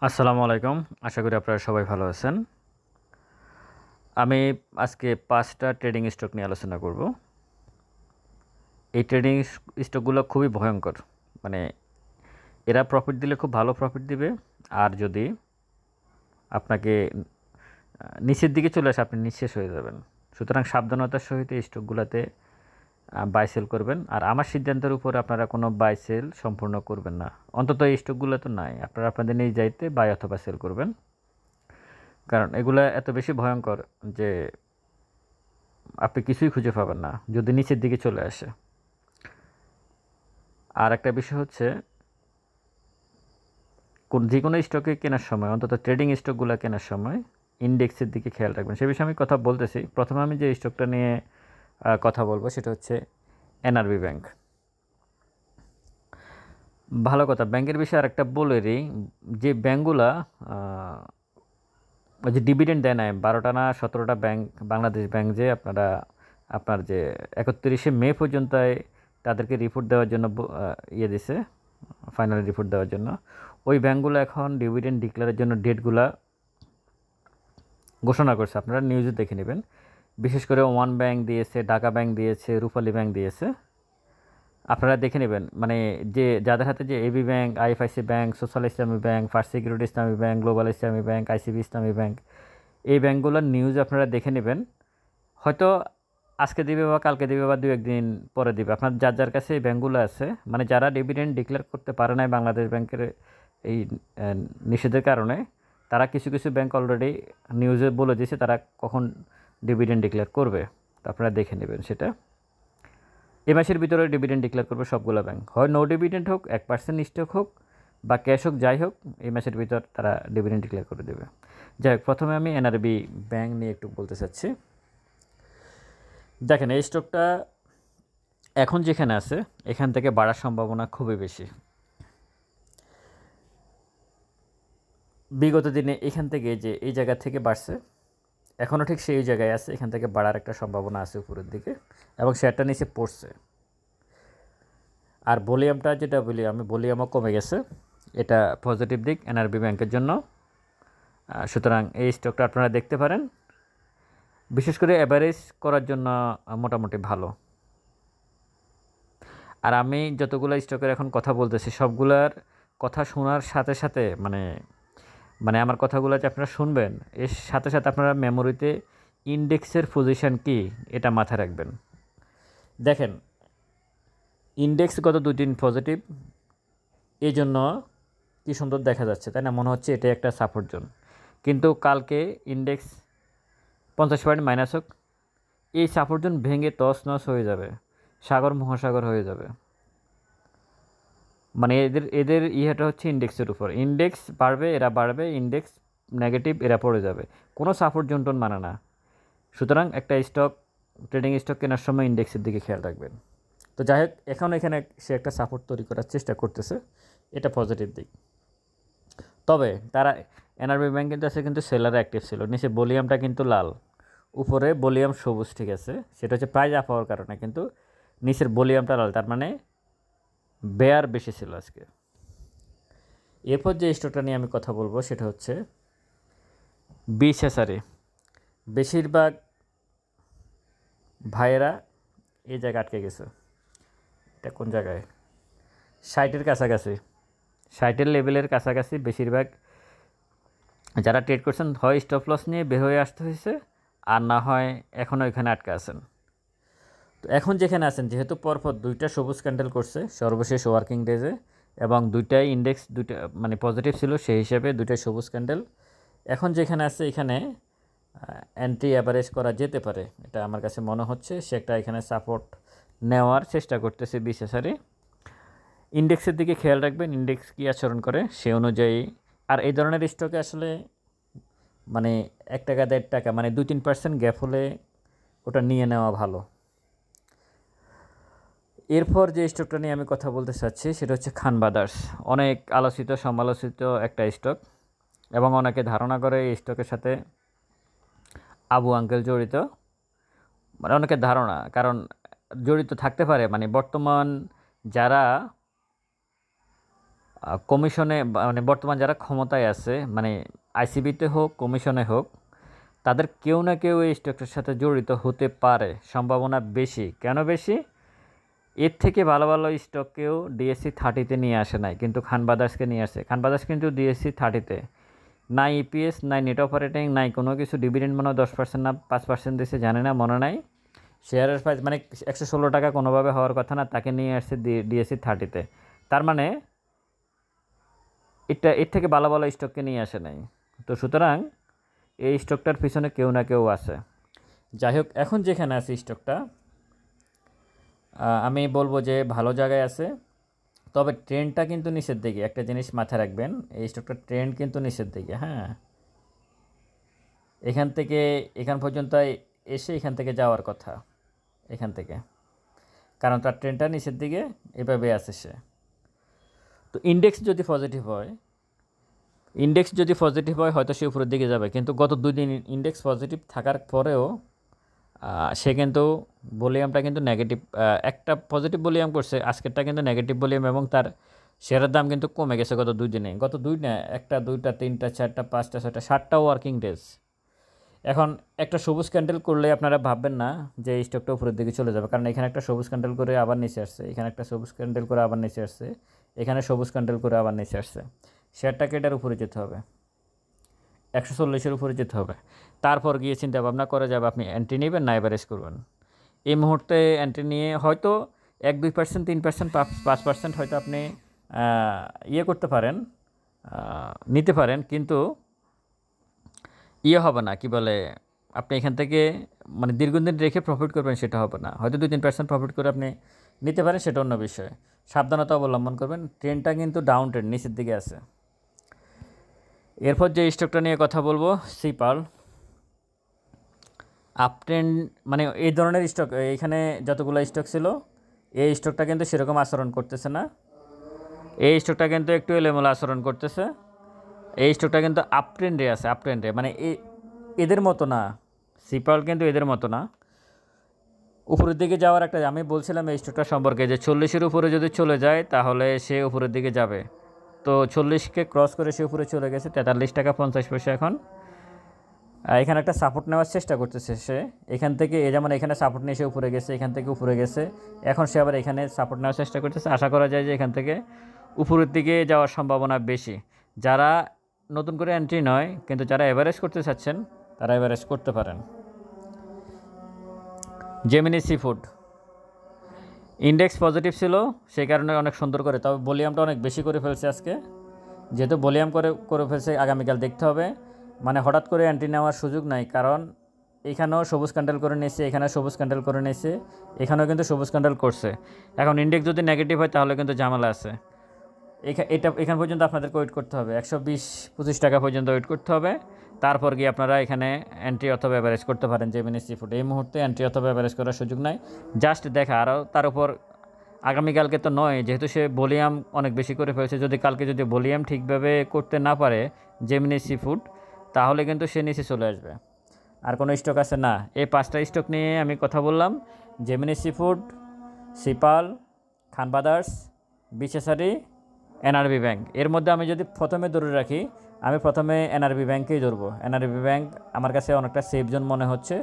আসসালামু আলাইকুম। আশা করি আপনারা সবাই ভালো আছেন। আমি আজকে ৫টা ট্রেডিং স্টক নিয়ে আলোচনা করব। এই ট্রেডিং স্টকগুলো খুবই ভয়ংকর। মানে এরা প্রফিট দিলে খুব ভালো প্রফিট দিবে। আর যদি আপনাকে নিচের দিকে চলে আসে আপনি নিঃশেষ হয়ে যাবেন। সুতরাং সাবধানতার সহিত এই স্টকগুলোতে বাই সেল করবেন। আর আমার সিদ্ধান্তের উপর আপনারা কোনো বাই সেল সম্পূর্ণ করবেন না। অন্তত এই স্টকগুলো তো নাই। আপনারা আপনাদের নিজ দায়িত্বে বাই অথবা সেল করবেন। কারণ এগুলা এত বেশি ভয়ংকর যে আপনি কিছুই খুঁজে পাবেন না যদি নিচের দিকে চলে আসে। আর একটা বিষয় হচ্ছে যে কোনো স্টকে কেনার সময়, অন্তত ট্রেডিং স্টকগুলো কেনার সময় ইন্ডেক্সের দিকে খেয়াল রাখবেন। সে বিষয়ে আমি কথা বলতেছি। প্রথমে আমি যে স্টকটা নিয়ে কথা বলবো সেটা হচ্ছে এনআরবি ব্যাংক। ভালো কথা, ব্যাংকের বিষয়ে আরেকটা বলে দিই, যে ব্যাংকগুলা ওই যে ডিভিডেন্ড দেয় নাই ১২টা না ১৭টা ব্যাংক, বাংলাদেশ ব্যাংক, যে আপনার যে ৩১শে মে পর্যন্ত তাদেরকে রিপোর্ট দেওয়ার জন্য ইয়ে দিছে, ফাইনাল রিপোর্ট দেওয়ার জন্য। ওই ব্যাংকগুলো এখন ডিভিডেন্ড ডিক্লেয়ারের জন্য ডেটগুলা ঘোষণা করছে। আপনারা নিউজে দেখে নেবেন। বিশেষ করে ওয়ান ব্যাংক দিয়েছে, ঢাকা ব্যাংক দিয়েছে, রূপালী ব্যাংক দিয়েছে। আপনারা দেখে নেবেন, মানে যে যাদের হাতে যে AB bank, IFIC bank, social Islami bank, first security Islami bank, global Islami bank, ICB Islami bank, এই ব্যাংকগুলোর নিউজ আপনারা দেখে নেবেন। হয়তো আজকে দিবে বা কালকে দিবে বা ২-১ দিন পরে দিবে। আপনার যার কাছে এই ব্যাংকগুলো আছে, মানে যারা ডিভিডেন্ড ডিক্লেয়ার করতে পারে নাই বাংলাদেশ ব্যাংকের এই নিষেধের কারণে, তারা কিছু কিছু ব্যাংক অলরেডি নিউজে বলে দিয়েছে তারা কখন ডিভিডেন্ড ডিক্লেয়ার করবে। তো আপনারা দেখে নেবেন সেটা। এ মাসের ভিতরে ডিভিডেন্ড ডিক্লেয়ার করবে সবগুলো ব্যাংক। হয় নো ডিভিডেন্ড হোক, 1% স্টক হোক বা ক্যাশ হোক, যাই হোক, এই মাসের ভিতর তারা ডিভিডেন্ড ডিক্লেয়ার করে দেবে। যাই হোক, প্রথমে আমি এনআরবি ব্যাংক নিয়ে একটু বলতে চাচ্ছি। দেখেন, এই স্টকটা এখন যেখানে আছে এখান থেকে বাড়ার সম্ভাবনা খুবই বেশি। বিগত দিনে এখান থেকে যে এই জায়গা থেকে বাড়ছে, এখনও ঠিক সেই জায়গায় আছে। এখান থেকে বাড়ার একটা সম্ভাবনা আছে উপরের দিকে, এবং শেয়ারটা নিচে পড়ছে। আর ভলিউমটা যেটা বলি আমি, ভলিউমও কমে গেছে। এটা পজিটিভ দিক এনআরবি ব্যাংকের জন্য। সুতরাং এই স্টকটা আপনারা দেখতে পারেন। বিশেষ করে অ্যাভারেজ করার জন্য মোটামুটি ভালো। আর আমি যতগুলো স্টকের এখন কথা বলতেছি সবগুলার কথা শোনার সাথে সাথে মানে মানে আমার কথাগুলো যে আপনারা শুনবেন, এর সাথে সাথে আপনারা মেমোরিতে ইন্ডেক্সের পজিশন কি এটা মাথায় রাখবেন। দেখেন, ইন্ডেক্স গত ২ দিন পজিটিভ, এই জন্য কী সুন্দর দেখা যাচ্ছে, তাই না? মনে হচ্ছে এটাই একটা সাপোর্ট জোন। কিন্তু কালকে ইন্ডেক্স 50 পয়েন্ট মাইনাস হোক, এই সাপোর্ট জোন ভেঙে তছনছ হয়ে যাবে, সাগর মহাসাগর হয়ে যাবে। মানে এদের এদের ইয়েটা হচ্ছে ইন্ডেক্সের উপর। ইন্ডেক্স বাড়বে এরা বাড়বে, ইন্ডেক্স নেগেটিভ এরা পড়ে যাবে। কোনো সাপোর্ট জোন টোন মানে না। সুতরাং একটা স্টক, ট্রেডিং স্টক কেনার সময় ইন্ডেক্সের দিকে খেয়াল রাখবেন। তো যাই হোক, এখন এখানে সে একটা সাপোর্ট তৈরি করার চেষ্টা করতেছে, এটা পজিটিভ দিক। তবে তারা এনআরবি ব্যাংক কিন্তু আছে, কিন্তু সেলার অ্যাক্টিভ ছিল। নিচে ভলিউমটা কিন্তু লাল, উপরে ভলিউম সবুজ, ঠিক আছে? সেটা হচ্ছে প্রাইস আপ হওয়ার কারণে, কিন্তু নিচের ভলিউমটা লাল, তার মানে বেয়ার বেশি ছিল আজকে। এরপর যে স্টকটা নিয়ে আমি কথা বলবো সেটা হচ্ছে বিএসএসআরই। বেশিরভাগ ভাইয়েরা এই জায়গায় আটকে গেছে। এটা কোন জায়গায়? 60-এর কাছাকাছি, 60-এর লেভেলের কাছাকাছি বেশিরভাগ যারা ট্রেড করছেন, হয় স্টপ লস নিয়ে বের হয়ে আসতে হয়েছে, আর না হয় এখনও এখানে আটকে আছেন। তো এখন যেখানে আছেন, যেহেতু পরপর 2টা সবুজ ক্যান্ডেল করছে সর্বশেষ ওয়ার্কিং ডেজে, এবং 2টাই ইন্ডেক্স 2টা মানে পজিটিভ ছিল, সেই হিসেবে 2টাই সবুজ ক্যান্ডেল। এখন যেখানে আছে এখানে অ্যান্টি অ্যাভারেজ করা যেতে পারে, এটা আমার কাছে মনে হচ্ছে। সে একটা এখানে সাপোর্ট নেওয়ার চেষ্টা করতেছে বিশেষারি। ইন্ডেক্সের দিকে খেয়াল রাখবেন, ইন্ডেক্স কী আচরণ করে সে অনুযায়ী। আর এই ধরনের স্টকে আসলে মানে 1 টাকা 1.5 টাকা মানে 2-3% গ্যাপ হলে ওটা নিয়ে নেওয়া ভালো। এরপর যে স্টকটা নিয়ে আমি কথা বলতে চাচ্ছি সেটা হচ্ছে খান ব্রাদার্স। অনেক আলোচিত সমালোচিত একটা স্টক, এবং অনেকে ধারণা করে এই স্টকের সাথে আবু আঙ্কেল জড়িত। মানে অনেকের ধারণা, কারণ জড়িত থাকতে পারে, মানে বর্তমান যারা কমিশনে মানে বর্তমান যারা ক্ষমতায় আছে মানে আইসিবিতে হোক কমিশনে হোক তাদের কেউ না কেউ এই স্টকটার সাথে জড়িত হতে পারে, সম্ভাবনা বেশি। কেন বেশি? এর থেকে ভালো ভালো স্টককেও ডিএসসি 30-তে নিয়ে আসে নাই, কিন্তু খান ব্রাদার্সকে নিয়ে আসে। খান ব্রাদার্স কিন্তু ডিএসসি 30-তে নাই ইপিএস নাই নেট অপারেটিং নাই কোনো কিছু, ডিভিডেন্ড মনে হয় 10% না 5% দিয়েছে জানে না, মনে নাই। শেয়ারের প্রাইস মানে 116 টাকা কোনোভাবে হওয়ার কথা না, তাকে নিয়ে আসছে ডিএসসি 30-তে। তার মানে এর থেকে ভালো ভালো স্টককে নিয়ে আসে নাই। তো সুতরাং এই স্টকটার পিছনে কেউ না কেউ আছে। যাই হোক, এখন যেখানে আছে স্টকটা আমি বলবো যে ভালো জায়গায় আছে, তবে ট্রেন্ডটা কিন্তু নিচের দিকে। একটা জিনিস মাথায় রাখবেন, এই স্টকটার ট্রেন্ড কিন্তু নিচের দিকে। হ্যাঁ, এখান থেকে এখান পর্যন্ত এসে এখান থেকে যাওয়ার কথা, এখান থেকে, কারণ তার ট্রেন্ডটা নিচের দিকে এভাবে আছে সে। তো ইন্ডেক্স যদি পজিটিভ হয় হয়তো সে উপরের দিকে যাবে, কিন্তু গত 2 দিন ইন্ডেক্স পজিটিভ থাকার পরেও সে কিন্তু ভলিউমটা কিন্তু নেগেটিভ, একটা পজিটিভ ভলিউম করছে, আজকেরটা কিন্তু নেগেটিভ ভলিউম, এবং তার শেয়ারের দাম কিন্তু কমে গেছে গত 2 দিনে। গত 2 না, 1টা 2টা 3টা 4টা 5টা 6টা 7টা ওয়ার্কিং ডেজ। এখন একটা সবুজ ক্যান্ডেল করলে আপনারা ভাববেন না যে এই স্টকটা উপরের দিকে চলে যাবে, কারণ এখানে একটা সবুজ ক্যান্ডেল করে আবার নিচে আসছে, এখানে একটা সবুজ ক্যান্ডেল করে আবার নিচে আসছে, এখানে সবুজ ক্যান্ডেল করে আবার নিচে আসছে। শেয়ারটাকে এটার উপরে যেতে হবে, 140-এর উপরে যেতে হবে, তারপর গিয়ে চিন্তা ভাবনা করে যাবে আপনি এন্ট্রি নেবেন না এভারেজ করবেন। এই মুহূর্তে এন্ট্রি নিয়ে হয়তো 1-2%, 3%, 5% হয়তো আপনি ইয়ে করতে পারেন, নিতে পারেন, কিন্তু ইয়ে হবে না, কি বলে, আপনি এখান থেকে মানে দীর্ঘদিন রেখে প্রফিট করবেন সেটা হবে না। হয়তো 2-3% প্রফিট করে আপনি নিতে পারেন, সেটা অন্য বিষয়। সাবধানতা অবলম্বন করবেন। ট্রেন্ডটা কিন্তু ডাউন ট্রেন্ড, নিচের দিকে আছে। এরপর যে স্টকটা নিয়ে কথা বলবো, সিপাল। আপ ট্রেন্ড মানে এই ধরনের স্টক, এখানে যতগুলো স্টক ছিল এই স্টকটা কিন্তু সেরকম আচরণ করতেছে না, এই স্টকটা কিন্তু একটু এলোমেলো আচরণ করতেছে। এই স্টকটা কিন্তু আপ ট্রেন্ডে আছে, আপ ট্রেন্ডে, মানে এদের মতো না, সিপাল কিন্তু এদের মতো না। উপরের দিকে যাওয়ার একটা, আমি বলছিলাম এই স্টকটা সম্পর্কে যে 40-এর উপরে যদি চলে যায় তাহলে সে উপরের দিকে যাবে। তো 40-কে ক্রস করে সে উপরে চলে গেছে, 43 টাকা 50 পয়সা। এখন এখানে একটা সাপোর্ট নেওয়ার চেষ্টা করতেছে সে, এখান থেকে যেমন এখানে সাপোর্ট নিয়ে সে উপরে গেছে, এখান থেকে উপরে গেছে, এখন সে আবার এখানে সাপোর্ট নেওয়ার চেষ্টা করতেছে। আশা করা যায় যে এখান থেকে উপরের দিকে যাওয়ার সম্ভাবনা বেশি। যারা নতুন করে এন্ট্রি নয়, কিন্তু যারা এভারেজ করতে চাচ্ছেন তারা এভারেজ করতে পারেন। Gemini sea food index positive ছিল, সেই কারণে অনেক সুন্দর করে, তবে ভলিউমটা অনেক বেশি করে ফেলছে আজকে। যেহেতু ভলিউম করে ফেলছে, আগামীকাল দেখতে হবে। মানে হঠাৎ করে এন্ট্রি নেওয়ার সুযোগ নাই, কারণ এখানেও সবুজ ক্যান্ডেল করে নিয়েছে, এখানেও সবুজ ক্যান্ডেল করে নিয়েছে, এখানেও কিন্তু সবুজ ক্যান্ডেল করছে। এখন ইন্ডেক্স যদি নেগেটিভ হয় তাহলে কিন্তু ঝামেলা আছে। এখান পর্যন্ত আপনাদেরকে ওয়েট করতে হবে, 120-25 টাকা পর্যন্ত ওয়েট করতে হবে, তারপর গিয়ে আপনারা এখানে এন্ট্রি অথবা এভারেজ করতে পারেন জেমিনি সি ফুড। এই মুহূর্তে এন্ট্রি অথবা এভারেজ করার সুযোগ নাই, জাস্ট দেখা। আরও তার উপর আগামীকালকে তো নয়, যেহেতু সে ভলিউম অনেক বেশি করে ফেলেছে, যদি কালকে যদি ভলিউম ঠিকভাবে করতে না পারে জেমিনি সি ফুড, তাহলে কিন্তু সে নিচে চলে আসবে। আর কোনো স্টক আছে না, এই 5টা স্টক নিয়ে আমি কথা বললাম, জেমিনি সি ফুড, সিপাল, খান ব্রাদার্স, বিশেষারি, এনআরবি ব্যাংক। এর মধ্যে আমি যদি প্রথমে ধরে রাখি, আমি প্রথমে এনআরবি ব্যাংকেই ধরবো। এনআরবি ব্যাংক আমার কাছে অনেকটা সেফ জোন মনে হচ্ছে।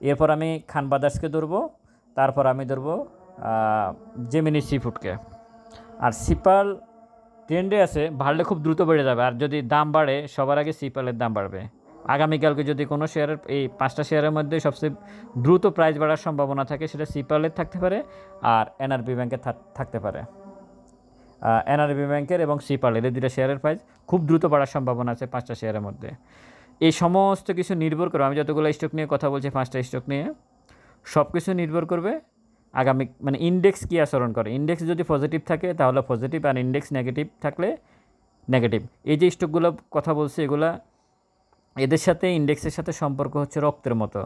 এরপর আমি খান ব্রাদার্সকে ধরবো, তারপর আমি ধরবো জেমিনি সি ফুডকে। আর সিপাল ট্রেন্ডে আছে, বাড়লে খুব দ্রুত বেড়ে যাবে, আর যদি দাম বাড়ে সবার আগে সিপালের দাম বাড়বে। আগামীকালকে যদি কোনো শেয়ারের, এই 5টা শেয়ারের মধ্যে সবচেয়ে দ্রুত প্রাইস বাড়ার সম্ভাবনা থাকে, সেটা সিপালের থাকতে পারে আর এনআরবি ব্যাংকের থাকতে পারে। এনআরবি ব্যাংকের এবং সিপালের এই 2টা শেয়ারের প্রাইস খুব দ্রুত বাড়ার সম্ভাবনা আছে 5টা শেয়ারের মধ্যে। এই সমস্ত কিছু নির্ভর করে, আমি যতগুলো স্টক নিয়ে কথা বলছি 5টা স্টক নিয়ে, সব কিছু নির্ভর করবে আগামী মানে ইন্ডেক্স কী আচরণ করে। ইন্ডেক্স যদি পজিটিভ থাকে তাহলে পজিটিভ, আর ইন্ডেক্স নেগেটিভ থাকলে নেগেটিভ। এই যে স্টকগুলো কথা বলছি, এগুলা এদের সাথে ইন্ডেক্সের সাথে সম্পর্ক হচ্ছে রক্তের মতো,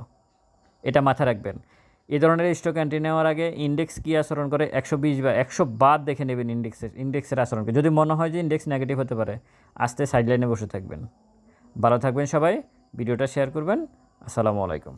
এটা মাথায় রাখবেন। এই ধরনের স্টক এন্ট্রি নেওয়ার আগে ইন্ডেক্স কী আচরণ করে 120 বা 100 বাদ দেখে নেবেন ইন্ডেক্সের আচরণকে। যদি মনে হয় যে ইন্ডেক্স নেগেটিভ হতে পারে, আস্তে সাইডলাইনে বসে থাকবেন। ভালো থাকবেন সবাই, ভিডিওটা শেয়ার করবেন। আসসালামু আলাইকুম।